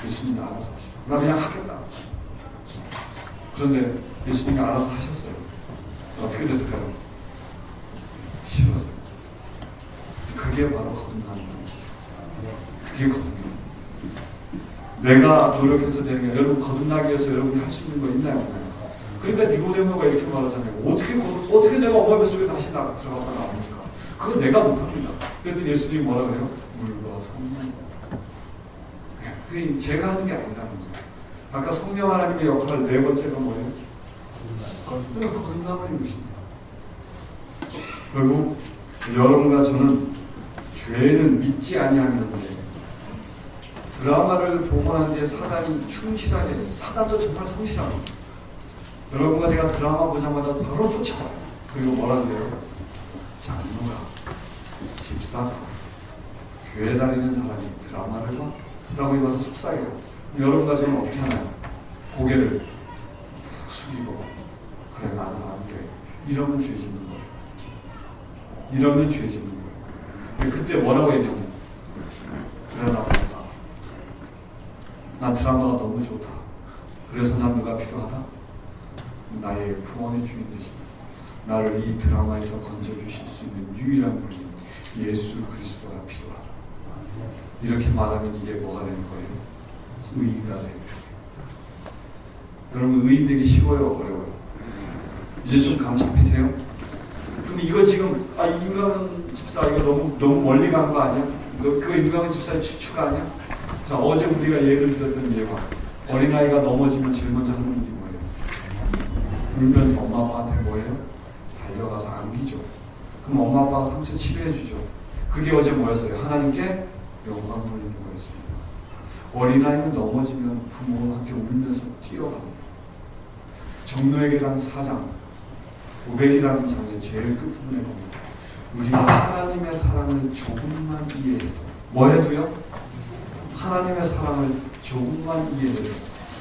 예수님이 알아서 하시고 나 그냥 하겠다. 그런데 예수님이 알아서 하셨어요. 어떻게 됐을까요? 싫어져. 그게 바로 거듭나는 거예요. 그게 거듭나는 거예요. 내가 노력해서 되는 게 여러분 거듭나기 위해서 여러분이 할 수 있는 거 있나요? 없나요? 그러니까 니고데모가 이렇게 말하잖아요. 어떻게 내가 엄마 뱃속에 다시 들어갔다 나옵니까? 그건 내가 못합니다. 그랬더니 예수님이 뭐라 그래요? 물과 성령. 그게 제가 하는 게 아니라는 거예요. 아까 성령 하나님의 역할 네 번째가 뭐예요? 거듭남을 이루십니다. 결국 여러분과 저는 죄는 믿지 아니하는데 드라마를 보고 난 뒤에 사단이 충실하게, 사단도 정말 성실합니다. 여러분과 제가 드라마 보자마자 바로 쫓아와요. 그리고 뭐라 그래요? 장로가, 집사가, 교회 다니는 사람이 드라마를 봐? 라고 입어서 속삭여요. 여러분과 저는 어떻게 하나요? 고개를 푹 숙이고 그래 나는 안 돼. 이러면 죄 짓는 거예요. 이러면 죄 짓는 거예요. 그때 뭐라고 얘기하냐면 그래 나 좋다. 난 드라마가 너무 좋다. 그래서 난 누가 필요하다? 나의 구원의 주인 되신 나를 이 드라마에서 건져주실 수 있는 유일한 분인 예수 그리스도가 필요하다. 이렇게 말하면 이게 뭐가 되는 거예요? 의가 되는 거예요. 여러분 의인 되기 쉬워요? 어려워요? 이제 좀 감 잡히세요? 그럼 이거 지금 임강은 집사 이거 너무 멀리 간 거 아니야? 그거 임강은 집사의 추추가 아니야? 자 어제 우리가 예를 들었던 예화 어린아이가 넘어지면 제일 먼저 하는 일이 뭐예요? 울면서 엄마 아빠한테 뭐예요? 달려가서 안기죠. 그럼 엄마 아빠가 상처 치료해 주죠. 그게 어제 뭐였어요? 하나님께 영광 돌리는 거였습니다. 어린아이는 넘어지면 부모와 함께 울면서 뛰어갑니다. 정노에게 간 4장 고백이라는 장의 제일 끝부분에 보면 우리가 하나님의 사랑을 조금만 이해해도 뭐 해도요? 하나님의 사랑을 조금만 이해해도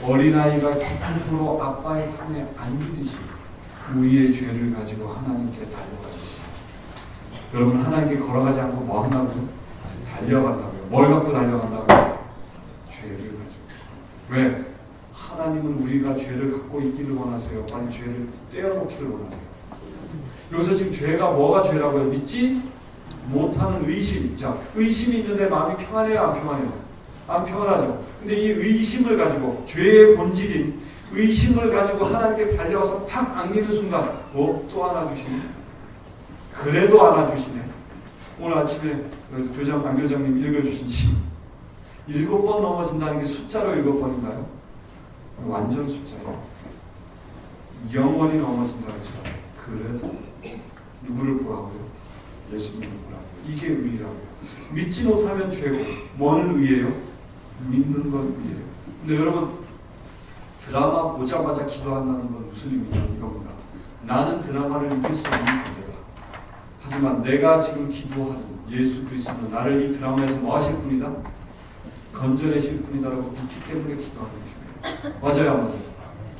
어린아이가 기쁨으로 아빠의 품에 안기듯이 우리의 죄를 가지고 하나님께 달려가는 것입니다. 여러분 하나님께 걸어가지 않고 뭐 한다고요? 달려간다고요. 뭘 갖고 달려간다고요? 죄를 가지고. 왜? 하나님은 우리가 죄를 갖고 있기를 원하세요? 아니 죄를 떼어놓기를 원하세요? 여기서 지금 죄가 뭐가 죄라고요? 믿지 못하는 의심. 자, 의심이 있는데 마음이 평안해요? 안 평안해요? 안 평안하죠. 근데 이 의심을 가지고 죄의 본질인 의심을 가지고 하나님께 달려와서 팍 안기는 순간 또 안아주시네. 그래도 안아주시네. 오늘 아침에 안 교장님 읽어주신 시 7번 넘어진다는 게 숫자로 7번인가요? 완전 숫자예요. 영원히 넘어진다는 숫자. 그래도 누구를 보라고요? 예수님을 보라고요. 이게 의라고요. 믿지 못하면 죄고 뭐는 의예요? 믿는 건 의예요. 근데 여러분 드라마 보자마자 기도한다는 건 무슨 의미냐면 이겁니다. 나는 드라마를 이길 수 없는 존재다. 하지만 내가 지금 기도하는 예수 그리스도는 나를 이 드라마에서 뭐 하실 분이다? 건져내실 분이다라고 믿기 때문에 기도하는 것입니다. 맞아요, 안 맞아요?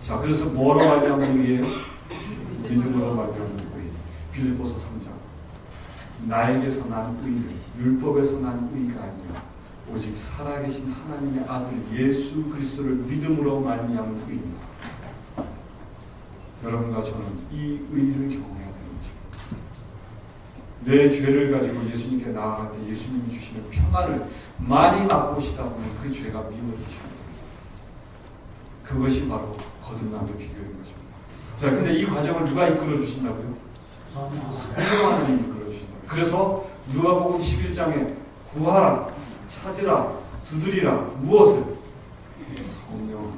자, 그래서 뭐로 말미암은 의예요? 믿음으로 말미암은 의. 빌립보서 3장. 나에게서 난 의는 율법에서 난 의가 아니라 오직 살아계신 하나님의 아들 예수 그리스도를 믿음으로 말미암은 의입니다. 여러분과 저는 이 의를 경험해야 되는 것입니다. 내 죄를 가지고 예수님께 나아갈 때 예수님이 주시는 평안을 많이 맛보시다 보면 그 죄가 미워지십니다. 그것이 바로 거듭남의 비결인 것입니다. 자, 근데 이 과정을 누가 이끌어 주신다고요? 성령 하나님이 이끌어 주신다. 그래서 누가복음 11장에 구하라, 찾으라, 두드리라. 무엇을? 성령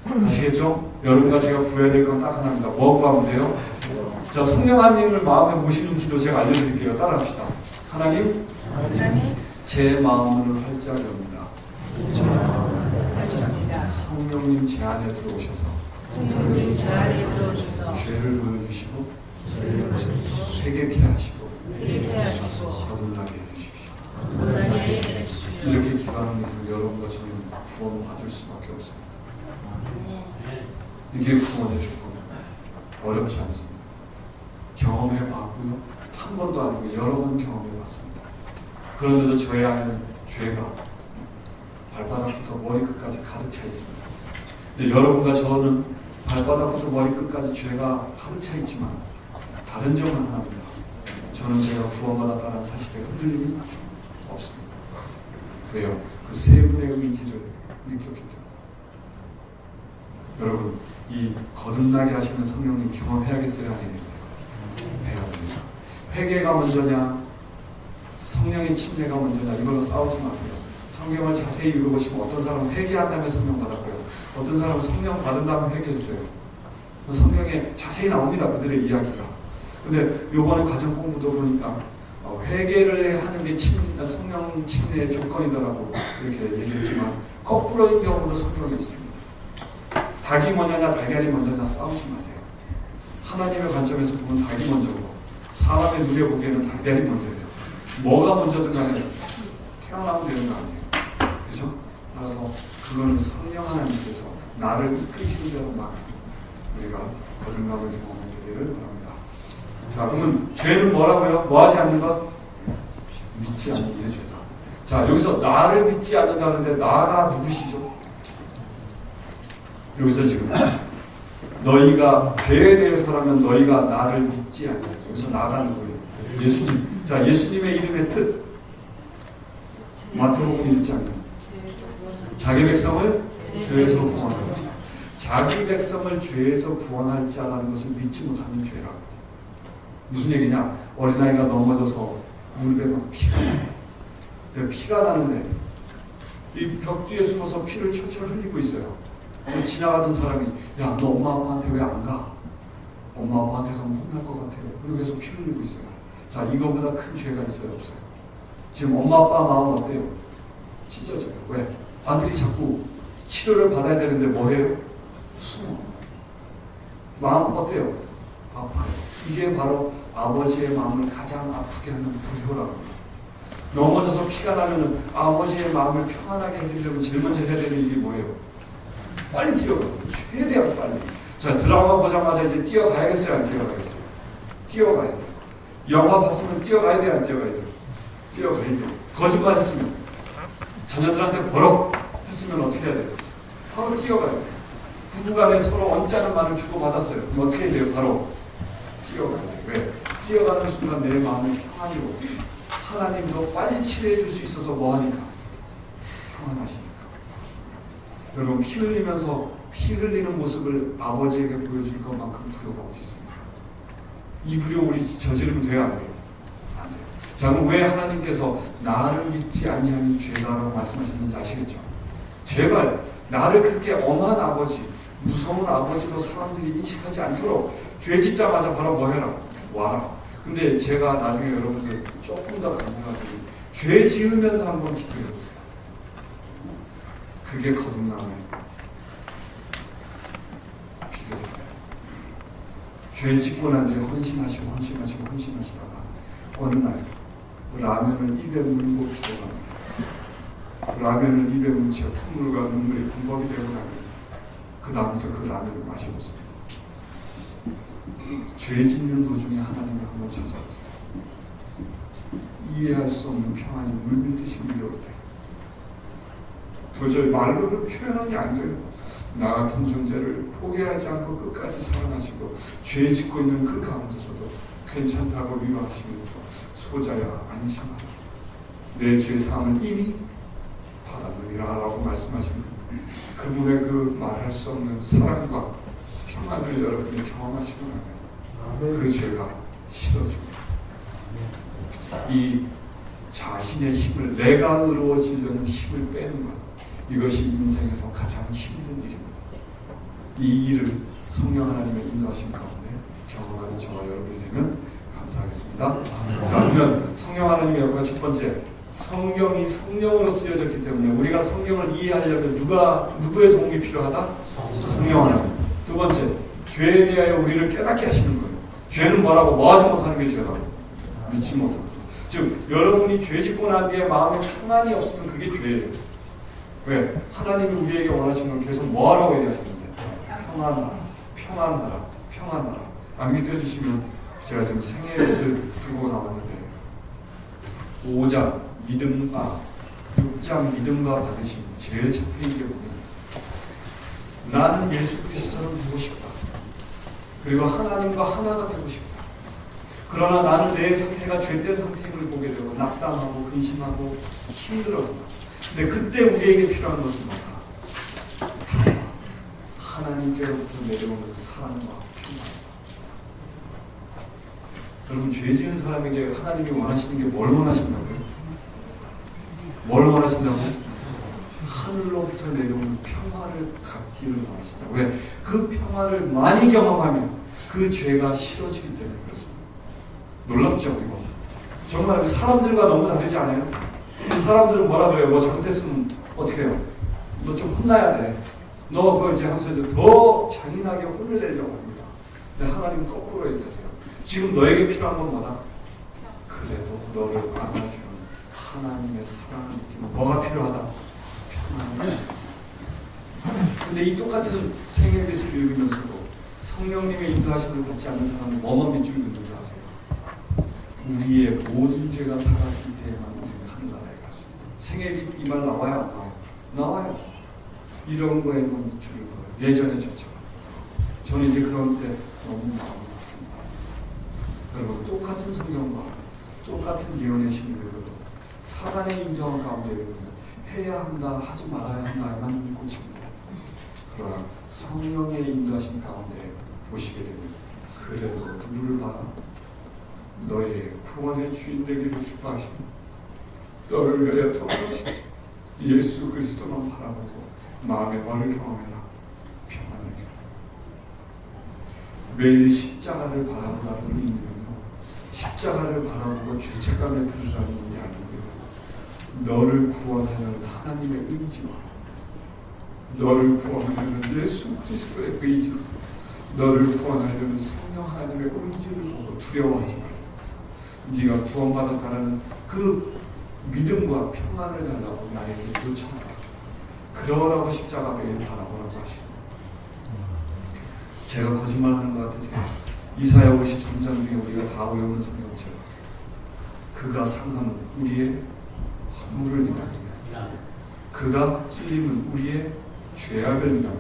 하나님. 아시겠죠? 여러분과 제가 구해야 될 건 딱 하나입니다. 뭐 구하면 돼요? 자, 성령 하나님을 마음에 모시는 기도 제가 알려드릴게요. 따라합시다. 하나님, 제 마음을 활짝 엽니다. 성령님 제 안에 들어오셔서 죄를 보여주시고 회개케 하시고 거듭나게 해주십시오. 이렇게 기도하는 것은 여러분과 저는 구원을 받을 수밖에 없습니다. 이게 구원의 조건입니다. 어렵지 않습니다. 경험해봤고요. 한 번도 아니고 여러 번 경험해봤습니다. 그런데도 저의 안에는 죄가 발바닥부터 머리끝까지 가득 차 있습니다. 근데 여러분과 저는 발바닥부터 머리끝까지 죄가 가득 차 있지만 다른 점은 하나입니다. 저는 제가 구원받았다는 사실에 흔들림이 없습니다. 왜요? 그 세 분의 의지를 느꼈기 때문에. 여러분, 이 거듭나게 하시는 성령님 경험해야겠어요? 아니겠어요? 해야 됩니다. 회개가 먼저냐 성령의 침례가 먼저냐 이걸로 싸우지 마세요. 성경을 자세히 읽어보시면 어떤 사람은 회개한 다음에 성령 받았고요, 어떤 사람은 성령 받은 다음에 회개했어요. 성경에 자세히 나옵니다, 그들의 이야기가. 근데 요번에 가정 공부도 보니까 회개를 하는 게 성령 침례의 조건이더라고 이렇게 얘기했지만 거꾸로인 경우도 성경에 있습니다. 닭이 먼저냐 달걀이 먼저냐 싸우지 마세요. 하나님의 관점에서 보면 닭이 먼저고 사람의 눈에 보기에는 달걀이 먼저예요. 뭐가 먼저든 간에 태어나면 되는 거 아니에요. 그죠? 따라서 그거는 성령 하나님께서 나를 이끄시는 대로 막 우리가 거듭남을 경험하게 되기를 바랍니다. 자, 그러면 죄는 뭐라고요? 뭐 하지 않는 것? 믿지 않는 게 죄다. 자, 여기서 나를 믿지 않는다는데 나가 누구시죠? 여기서 지금 너희가 죄에 대해서라면 너희가 나를 믿지 않냐. 여기서 나가 누구예요? 예수님. 자, 예수님의 이름의 뜻. 마태복음 읽지 않냐. 자기 백성을 죄에서 구원할 자. 자기 백성을 죄에서 구원할 자라는 것을 믿지 못하는 죄라고. 무슨 얘기냐? 어린아이가 넘어져서 무릎에 막 피가 나요. 피가 나는데 이 벽 뒤에 숨어서 피를 철철 흘리고 있어요. 지나가던 사람이 야, 너 엄마 아빠한테 왜 안 가? 엄마 아빠한테 가면 혼날 것 같아요. 그리고 계속 피 흘리고 있어요. 자, 이거보다 큰 죄가 있어요, 없어요? 지금 엄마 아빠 마음 어때요? 찢어져요. 왜? 아들이 자꾸 치료를 받아야 되는데 뭐해요? 숨어. 마음 어때요? 아파요. 이게 바로 아버지의 마음을 가장 아프게 하는 불효라고 합니다. 넘어져서 피가 나면 아버지의 마음을 평안하게 해드리려면 제일 먼저 해야 되는 일이 뭐예요? 빨리 뛰어가요. 최대한 빨리. 자, 드라마 보자마자 이제 뛰어가야겠어요? 안 뛰어가야겠어요? 뛰어가야 돼요. 영화 봤으면 뛰어가야 돼요? 안 뛰어가야 돼요? 뛰어가야 돼요. 거짓말 했으면, 자녀들한테 버럭 했으면 어떻게 해야 돼요? 바로 뛰어가야 돼요. 부부간에 서로 언짢은 말을 주고받았어요. 그럼 어떻게 해야 돼요? 바로 뛰어가야 돼요. 왜? 뛰어가는 순간 내 마음이 평안이 오고 하나님도 빨리 치료해 줄 수 있어서 뭐하니까? 평안하시니까. 여러분, 피 흘리면서 피 흘리는 모습을 아버지에게 보여줄 것만큼 불효가 어디 있습니까? 이 불효 우리 저지르면 돼요? 안 돼요? 안 돼요. 자, 그럼 왜 하나님께서 나를 믿지 아니함이 죄다라고 말씀하셨는지 아시겠죠? 제발 나를 그렇게 엄한 아버지, 무서운 아버지로 사람들이 인식하지 않도록 죄 짓자마자 바로 뭐 해라? 와라. 근데 제가 나중에 여러분들 조금 더 강조하기를 죄 지으면서 한번 기도해보세요. 그게 거듭남의 비결입니다. 죄 짓고 난 뒤에 헌신하시다가 어느 날 라면을 입에 물고 기도합니다. 라면을 입에 문 채 콧물과 눈물이 범벅이 되고 나면 그 다음부터 그 라면을 마셔보세요. 죄 짓는 도중에 하나님을 한번 찾아보세요. 이해할 수 없는 평안이 물밀듯이 밀려올 때 도저히 말로는 표현하기 안 돼요. 나 같은 존재를 포기하지 않고 끝까지 사랑하시고 죄 짓고 있는 그 가운데서도 괜찮다고 위로하시면서 소자야 안심하라. 내 죄사함은 이미 받았느니라 라고 말씀하시는 그분의 그 말할 수 없는 사랑과 평안을 여러분이 경험하시고 나면 그 죄가 싫어집니다. 이 자신의 힘을, 내가 의로워지려는 힘을 빼는 것, 이것이 인생에서 가장 힘든 일입니다. 이 일을 성령 하나님의 인도하신 가운데 경험하는 저와 여러분이 되면 감사하겠습니다. 자, 그러면 성령 하나님의 역할 첫 번째, 성경이 성령으로 쓰여졌기 때문에 우리가 성경을 이해하려면 누구의 도움이 필요하다? 성령 하나님. 두 번째, 죄에 대하여 우리를 깨닫게 하시는 거예요. 죄는 뭐라고? 뭐하지 못하는 게 죄라고? 믿지 못하는 거. 즉, 여러분이 죄 짓고 난 뒤에 마음에 평안이 없으면 그게 죄예요. 왜? 하나님이 우리에게 원하시는 건 계속 뭐하라고 얘기하시는데? 평안하라, 평안하라, 평안하라. 안 믿겨주시면 제가 지금 생애를 두고 나왔는데 5장, 믿음과 6장 믿음과 받으심 제일 첫 페이지에 보면 나는 예수 그리스도처럼 되고 싶다. 그리고 하나님과 하나가 되고 싶다. 그러나 나는 내 상태가 죄된 상태임을 보게 되고 낙담하고 근심하고 힘들어한다. 근데 그때 우리에게 필요한 것은 뭐다? 하나님께로부터 내려오는 사랑과 평안. 여러분, 죄 지은 사람에게 하나님이 원하시는 게 뭘 원하신다고요? 뭘 원하신다고요? 하늘로부터 내려오는 평화를 갖기를 원하신다. 왜? 그 평화를 많이 경험하면 그 죄가 싫어지기 때문에 그렇습니다. 놀랍죠, 이거? 정말 사람들과 너무 다르지 않아요? 사람들은 뭐라 그래요? 뭐 잘못했으면 어떻게 해요? 너 좀 혼나야 돼. 너 그거 이제 하면서 더 잔인하게 혼을 내려고 합니다. 근데 하나님은 거꾸로 얘기하세요. 지금 너에게 필요한 건 뭐다? 그래도 너를 안아주는 하나님의 사랑을 느끼는 뭐가 필요하다? 평안. 근데 이 똑같은 생애비스를 읽으면서도 성령님의 인도하심을 받지 않는 사람은 뭐만 밑줄 긋는 줄 아세요? 우리의 모든 죄가 사라질 때에만 우리는 하늘나라에 갈 수 있다. 생애비 이 말 나와요? 안 나와요? 나와요. 이런 거에만 밑줄을 그어요. 예전에 저는 이제 그런 때 너무 마음이 아픕니다. 여러분, 똑같은 성경과 똑같은 예언의 신비로도 사단의 인도한 가운데 보면 해야 한다, 하지 말아야 한다만 눈이 꽂힙니다. 그러나 성령의 인도하신 가운데 보시게 되면 그래도 누구를 봐라? 너의 구원의 주인 되기를 기뻐하시는 너를 위하여 도와주신 예수 그리스도만 바라보고 마음의 원을 경험해라. 평안을 경험. 매일 십자가를 바라보라는 의미는요, 십자가를 바라보고 죄책감에 들으라는 게 아니고요, 너를 구원하는 하나님의 의지와 너를 구원하는 예수 그리스도의 의지와 너를 구원하려는 성령 하나님의 의지를 보고 두려워하지 말고 네가 구원받았다는 그 믿음과 평안을 달라고 나에게 요청하라. 그러라고 십자가 매일 바라보라고 하십니다. 제가 거짓말하는 것 같으세요? 이사야 53장 중에 우리가 다 외우는 성경처럼 그가 상함은 우리의 허물을 인하여 그가 찔림은 우리의 죄악을 인하여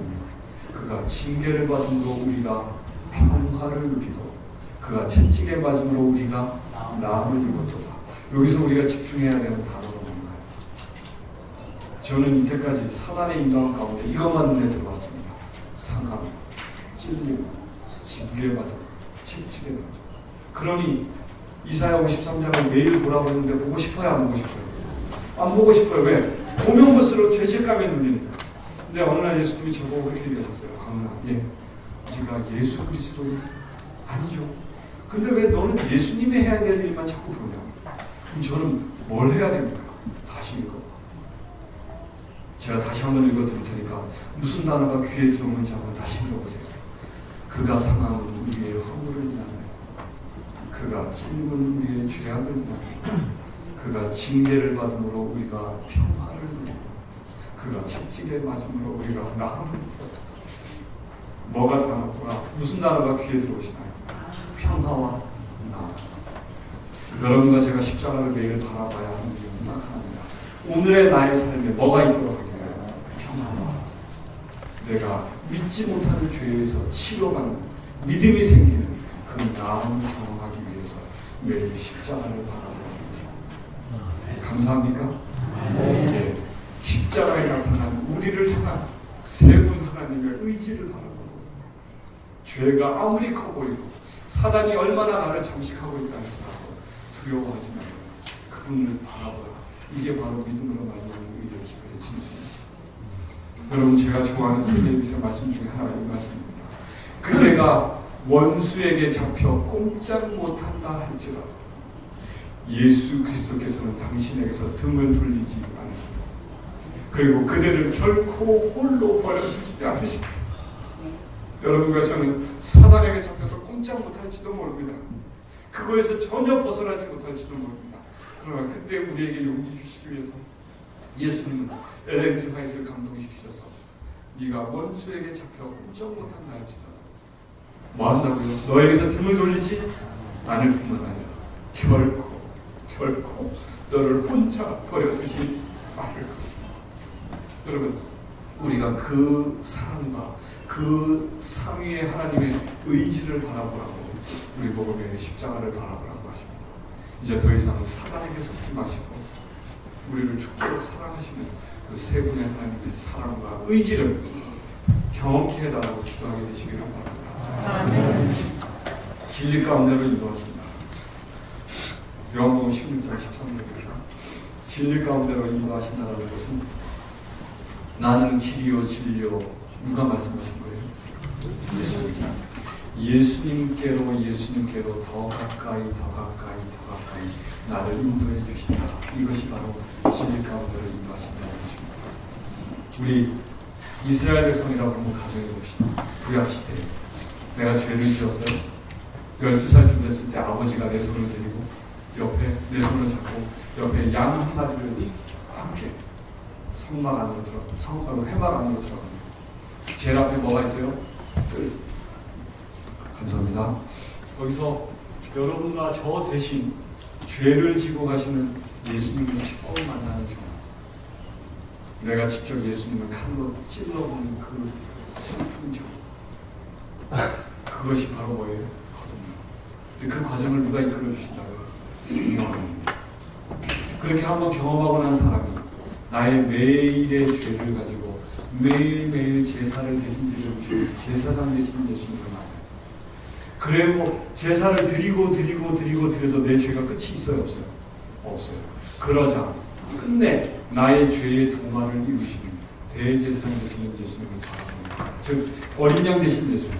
그가 징계를 받음으로 우리가 평화를 누리고 그가 채찍에 맞음으로 우리가 나음을 입었도다. 여기서 우리가 집중해야 되는 단어가 뭔가요? 저는 이때까지 사단의 인도한 가운데 이것만 눈에 들어왔습니다. 상함, 찔림, 징계받음, 채찍에 맞음. 그러니 이사야 53장을 매일 보라고 했는데 보고 싶어요? 안 보고 싶어요? 안 보고 싶어요. 왜? 보면 볼수록 죄책감에 눌리니까. 근데 어느 날 예수님이 저보고 그렇게 얘기하셨어요. 강은아, 네가 예수 그리스도니? 아니죠. 근데 왜 너는 예수님이 해야 될 일만 자꾸 보냐? 그럼 저는 뭘 해야 됩니까? 다시 읽어. 제가 다시 한번 읽어 드릴 테니까 무슨 단어가 귀에 들어오는지 한번 다시 들어보세요. 그가 상함은 우리의 허물을 인하여 그가 찔림은 우리의 죄악을 인하여 그가 징계를 받음으로 우리가 평화를 누리고 그가 채찍에 맞음으로 우리가 나음을 입었다. 뭐가 단어가 무슨 단어가 귀에 들어오시나요? 평화와 나음. 여러분과 제가 십자가를 매일 바라봐야 하는 이유는 딱 하나입니다. 오늘의 나의 삶에 뭐가 있도록 하겠나요? 평화와 내가 믿지 못하는 죄에서 치료받는 믿음이 생기는 그 나음을 경험하기 위해서 매일 십자가를 바라보는 것입니다. 감사합니까? 네. 십자가에 나타난 우리를 향한 세 분 하나님의 의지를 바라보고 죄가 아무리 커 보이고 사단이 얼마나 나를 잠식하고 있다 할지라도 두려워하지 말고 그분을 바라보라. 이게 바로 믿음으로 말미암은 의의 기별의 진수입니다. 여러분, 제가 좋아하는 세계에서 말씀 중에 하나가 이 말씀입니다. 그대가 원수에게 잡혀 꼼짝 못한다 할지라도 예수 그리스도께서는 당신에게서 등을 돌리지 않으십니다. 그리고 그대를 결코 홀로 버려두지 않으십니다. 여러분과 저는 사단에게 잡혀서 꼼짝 못할지도 모릅니다. 그거에서 전혀 벗어나지 못할지도 모릅니다. 그러나 그때 우리에게 용기 주시기 위해서 예수님은 엘렌 G 화이트를 감동시키셔서 네가 원수에게 잡혀 꼼짝 못한다 할지라도 뭐 한다고요? 너에게서 등을 돌리지 않을 뿐만 아니라 결코 너를 혼자 버려두지 빠를 것이다. 여러분, 우리가 그 사랑과 그 상위의 하나님의 의지를 바라보라고 우리 복음의 십자가를 바라보라고 하십니다. 이제 더 이상 사단에게 속지 마시고 우리를 죽도록 사랑하시는 그 세 분의 하나님의 사랑과 의지를 경험케 해달라고 기도하게 되시기를 바랍니다. 아멘. 진리 가운데로 인도하신다. 요한복음 16장 13절입니다. 진리 가운데로 인도하신다는 것은 나는 길이요 진리요. 누가 말씀하신 거예요? 예수님께로 더 가까이 나를 인도해 주신다. 이것이 바로 진리 가운데로 인도하신다는 뜻입니다. 우리 이스라엘 백성이라고 한번 가정해 봅시다. 구약시대 내가 죄를 지었어요. 12살쯤 됐을 때 아버지가 내 손을 들이고 옆에 내 손을 잡고 옆에 양 한 마리를 함께 성막 안으로 들어갑니다. 회막 안으로 들어갑니다. 제일 앞에 뭐가 있어요? 뜰. 감사합니다. 거기서 여러분과 저 대신 죄를 지고 가시는 예수님을 처음 만나는 경우, 내가 직접 예수님을 칼로 찔러보는 그 슬픈 경우, 그것이 바로 뭐예요? 거듭남. 근데 그 과정을 누가 이끌어 주신다고요? 성령 하나님. 그렇게 한번 경험하고 난 사람이 나의 매일의 죄를 가지고 매일매일 제사를 대신 드려주시는 제사장 되신 예수님을 만나요. 그리고 제사를 드려도 내 죄가 끝이 있어요? 없어요? 없어요. 그러자 끝내 나의 죄의 도마를 이루시는 대제사장 되시는 예수님을 바라봅니다. 즉 어린 양 되신 예수님,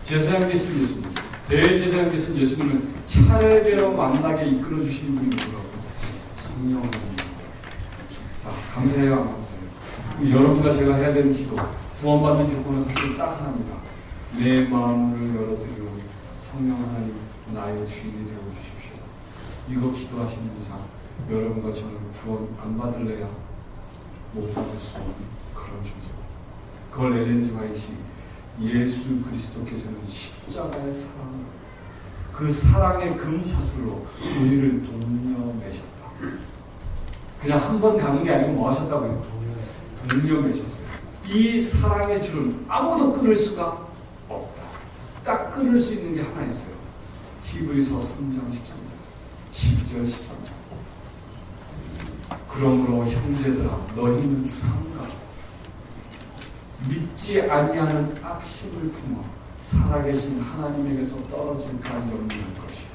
제사장 되신 예수님, 대제사장 되신 예수님을 차례대로 만나게 이끌어 주시는 분이 누구라고요? 성령 하나님. 자, 감사해요, 안 감사해요? 여러분과 제가 해야 되는 기도, 구원받는 조건은 사실 딱 하나입니다. 내 마음을 열어드리고 성령 하나님 나의 주인이 되어주십시오. 이거 기도하시는 이상 여러분과 저는 구원 안 받을래야 못 받을 수 없는 그런 존재입니다. 그걸 엘렌 지 화이트이 예수 그리스도께서는 십자가의 사랑을 그 사랑의 금사슬로 우리를 동여매셨다. 그냥 한 번 가는 게 아니고 뭐 하셨다고요? 동여매셨어요. 이 사랑의 줄은 아무도 끊을 수가 없다. 딱 끊을 수 있는 게 하나 있어요. 히브리서 3장 13절 12절 13절. 그러므로 형제들아 너희는 삼가 믿지 아니하는 악심을 품어 살아계신 하나님에게서 떨어질까 염려할 것이요.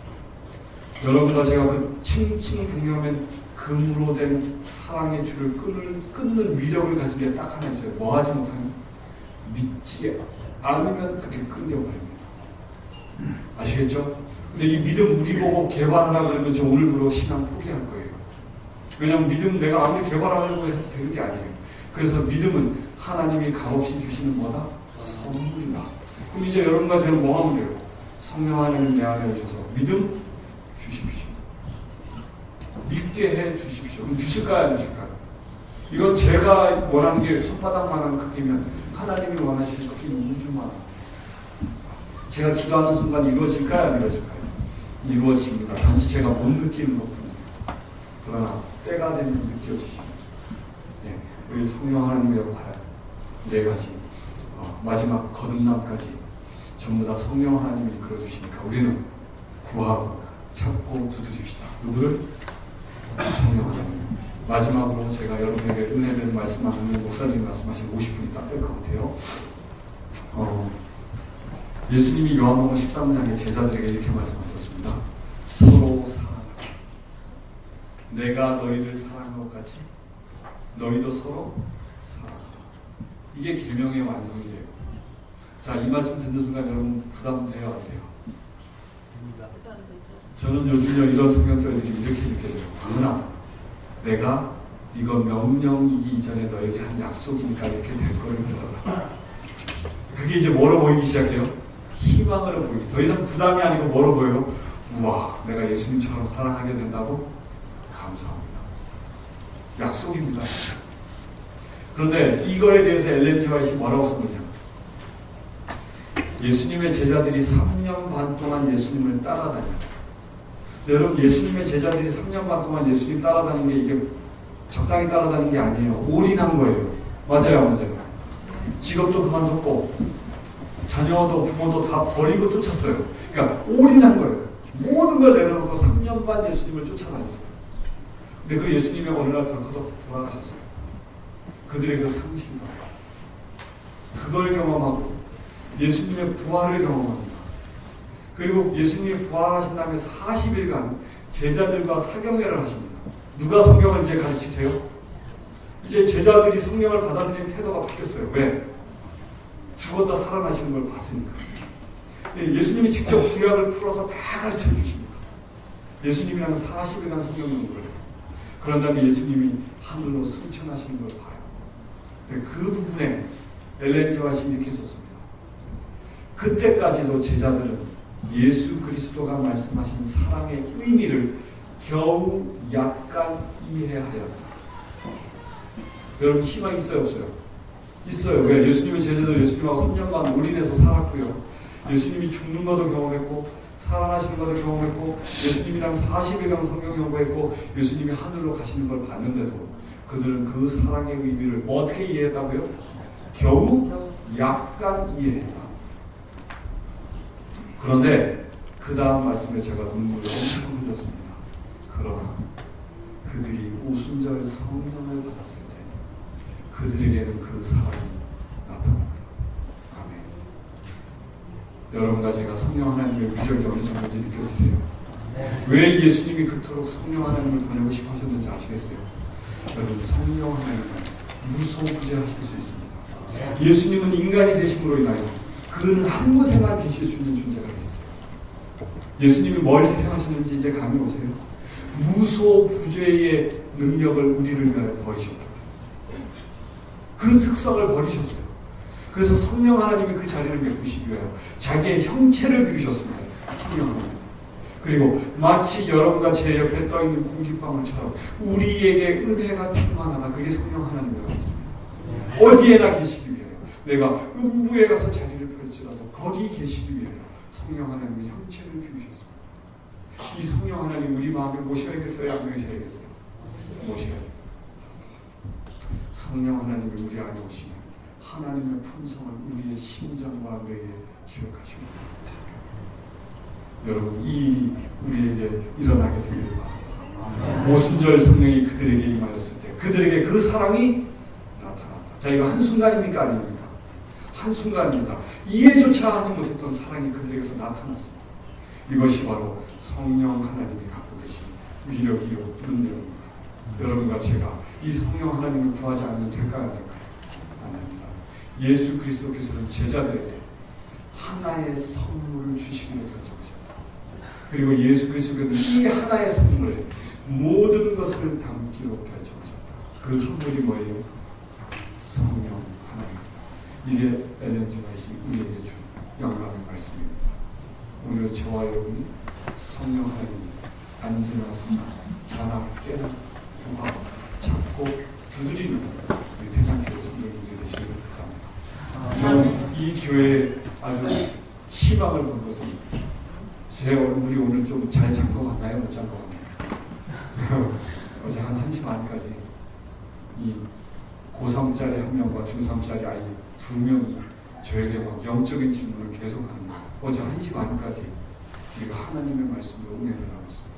여러분과 제가 그 칭칭 동여맨 금으로 된 사랑의 줄을 끊는 위력을 가진 게 딱 하나 있어요. 뭐 하지 못하면 믿지 않으면 그렇게 끊겨버립니다. 아시겠죠? 근데 이 믿음 우리 보고 개발하라 그러면 저 오늘부로 신앙 포기할 거예요. 왜냐하면 믿음 내가 아무리 개발하려고 해도 되는 게 아니에요. 그래서 믿음은 하나님이 값없이 주시는 뭐다? 선물이다. 그럼 이제 여러분과 저는 뭐 하면 돼요? 성령 하나님 내 안에 오셔서 믿음 주십시오. 믿게 해 주십시오. 그럼 주실까요? 안 주실까요? 이건 제가 원하는 게 손바닥만한 크기면 하나님이 원하시는 크기는 우주만. 제가 기도하는 순간 이루어질까요? 안 이루어질까요? 이루어집니다. 단지 제가 못 느끼는 것뿐이에요. 그러나 때가 되면 느껴지십니다. 예, 우리 성령 하나님의 역할 네 가지 마지막 거듭남까지 전부 다 성령 하나님이 이끌어주시니까 우리는 구하고 찾고 두드립시다. 누구를? 성령 하나님. 마지막으로 제가 여러분에게 은혜된 말씀만 하면 목사님이 말씀하신 50분이 딱 될 것 같아요. 예수님이 요한복음 13장에 제자들에게 이렇게 말씀하셨습니다. 서로 사랑하라. 내가 너희를 사랑한 것 같이 너희도 서로 사랑하라. 이게 계명의 완성이에요. 자, 이 말씀 듣는 순간 여러분 부담돼야 안 돼요? 저는 요즘요 이런 성경들이 이렇게 느껴져요. 강은아, 내가 이거 명령이기 이전에 너에게 한 약속이니까 이렇게 될 거를 믿어라. 그게 이제 뭐로 보이기 시작해요? 희망으로 보이기. 더 이상 부담이 아니고 뭐로 보여요? 우와, 내가 예수님처럼 사랑하게 된다고? 감사합니다. 약속입니다. 그런데 이거에 대해서 엘렌 지 화이트이 뭐라고 썼느냐? 예수님의 제자들이 3년 반 동안 예수님을 따라다녔다. 여러분, 예수님의 제자들이 3년 반 동안 예수님 따라다닌 게 이게 적당히 따라다니는 게 아니에요. 올인한 거예요. 맞아요, 안 맞아요? 직업도 그만뒀고 자녀도 부모도 다 버리고 쫓았어요. 그러니까 올인한 거예요. 모든 걸 내려놓고 3년 반 예수님을 쫓아다녔어요. 근데 그 예수님이 어느 날 덜커덕 돌아가셨어요. 그들의 그 상실감, 그걸 경험하고 예수님의 부활을 경험합니다. 그리고 예수님이 부활하신 다음에 40일간 제자들과 사경회를 하십니다. 누가 성경을 이제 가르치세요? 이제 제자들이 성경을 받아들이는 태도가 바뀌었어요. 왜? 죽었다 살아나시는 걸 봤으니까. 예수님이 직접 구약을 풀어서 다 가르쳐 주십니다. 예수님이랑 40일간 성경 공부를 해요. 그런 다음에 예수님이 하늘로 승천하시는 걸 봐요. 그 부분에 엘렌 지 화이트가 이렇게 썼습니다. 그때까지도 제자들은 예수 그리스도가 말씀하신 사랑의 의미를 겨우 약간 이해하였다. 여러분 희망이 있어요, 없어요? 있어요. 왜? 예수님의 제자들 예수님하고 3년간 올인해서 살았고요. 예수님이 죽는 것도 경험했고 살아나시는 것도 경험했고 예수님이랑 40일간 성경 공부했고 예수님이 하늘로 가시는 걸 봤는데도 그들은 그 사랑의 의미를 어떻게 이해했다고요? 겨우 약간 이해했다. 그런데 그 다음 말씀에 제가 눈물을 엄청 흘렸습니다. 그러나 그들이 오순절 성령을 받았을 때 그들에게는 그 사랑이 나타납니다. 아멘. 여러분과 제가 성령 하나님의 위력이 어느 정도인지 느껴지세요? 왜 예수님이 그토록 성령 하나님을 보내고 싶어 하셨는지 아시겠어요? 여러분, 성령 하나님은 무소부재하실 수 있습니다. 예수님은 인간이 되심으로 인하여 그는 한 곳에만 계실 수 있는 존재가 되셨어요. 예수님이 멀리 생하셨는지 이제 감이 오세요? 무소부재의 능력을 우리를 위하여 버리셨다. 그 특성을 버리셨어요. 그래서 성령 하나님이 그 자리를 메꾸시기 위하여 자기의 형체를 비우셨습니다. 성령 하나님. 그리고 마치 여러분과 제 옆에 떠있는 공기방울처럼 우리에게 은혜가 충만하다. 그게 성령 하나님의 말씀입니다. 어디에나 계시기 위하여 내가 음부에 가서 자리를 펼지라도 거기 계시기 위하여 성령 하나님의 형체를 비우셨습니다. 이 성령 하나님 우리 마음에 모셔야겠어요? 안 모셔야겠어요? 모셔야 돼요. 성령 하나님이 우리 안에 오시면 하나님의 품성을 우리의 심정과 뇌에 기억하십니다. 여러분, 이 일이 우리에게 일어나게 되기를 바랍니다. 오순절 성령이 그들에게 임하였을 때 그들에게 그 사랑이 나타났다. 자, 이거 한순간입니까? 아닙니까? 한순간입니다. 이해조차 하지 못했던 사랑이 그들에게서 나타났습니다. 이것이 바로 성령 하나님이 갖고 계신 위력이요 능력입니다. 여러분과 제가 이 성령 하나님을 구하지 않으면 될까요? 안 될까요? 안 됩니다. 예수 그리스도께서는 제자들에게 하나의 선물을 주시기로 결정하셨다. 그리고 예수 그리스도께서는 이 하나의 선물에 모든 것을 담기로 결정하셨다. 그 선물이 뭐예요? 성령 하나님입니다. 이게 엘렌 지 화이트가 우리에게 준 영광의 말씀입니다. 오늘 저와 여러분이 성령 하나님이 안지나서나 자나 깨나 구하 찾고 두드리는 우리 대장교회 성도님들이 되시기를 바랍니다. 저는 이 교회에 아주 희망을 본 것은 제 얼굴이 오늘 좀 잘 잔 것 같나요? 못 잔 것 같나요? 어제 한 1시 반까지 이 고3짜리 한 명과 중3짜리 아이 2명이 저에게 막 영적인 질문을 계속하는 거예요. 어제 1시 반까지 우리가 하나님의 말씀으로 은혜를 나눴습니다.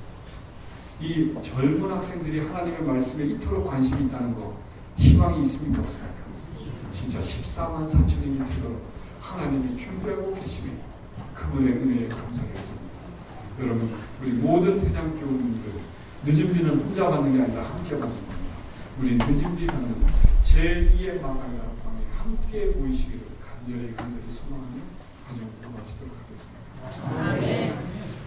이 젊은 학생들이 하나님의 말씀에 이토록 관심이 있다는 거 희망이 있습니까? 없습니까? 진짜 14만 4천인이 되도록 하나님이 준비하고 계시며 그분의 은혜에 감사드립니다. 여러분, 우리 모든 대장교우님들 늦은 비는 혼자 받는 게 아니라 함께 받는 겁니다. 우리 늦은 비 받는 제2의 마가의 나라방에 함께 모이시기를 간절히 소망하며 가정으로 마치도록 하겠습니다. 아멘.